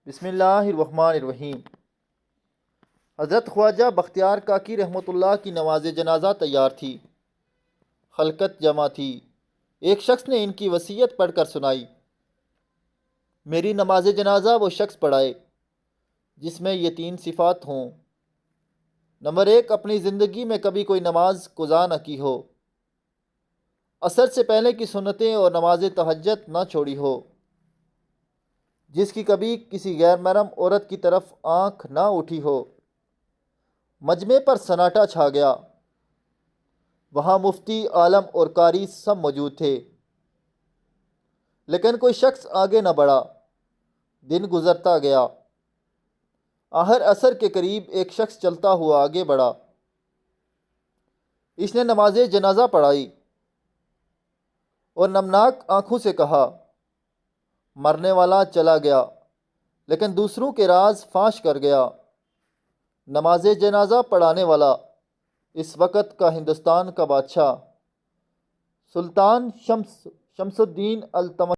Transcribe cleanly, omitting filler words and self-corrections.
بسم اللہ الرحمن الرحیم۔ حضرت خواجہ بختیار کاکی رحمۃ اللہ کی نماز جنازہ تیار تھی، خلقت جمع تھی۔ ایک شخص نے ان کی وصیت پڑھ کر سنائی، میری نماز جنازہ وہ شخص پڑھائے جس میں یہ 3 صفات ہوں۔ نمبر 1، اپنی زندگی میں کبھی کوئی نماز قضا نہ کی ہو، عصر سے پہلے کی سنتیں اور نماز تہجد نہ چھوڑی ہو، جس کی کبھی کسی غیر محرم عورت کی طرف آنکھ نہ اٹھی ہو۔ مجمع پر سناٹا چھا گیا، وہاں مفتی، عالم اور قاری سب موجود تھے، لیکن کوئی شخص آگے نہ بڑھا۔ دن گزرتا گیا، آخر عصر کے قریب ایک شخص چلتا ہوا آگے بڑھا۔ اس نے نماز جنازہ پڑھائی اور نمناک آنکھوں سے کہا، مرنے والا چلا گیا لیکن دوسروں کے راز فاش کر گیا۔ نماز جنازہ پڑھانے والا اس وقت کا ہندوستان کا بادشاہ سلطان شمس الدین التمش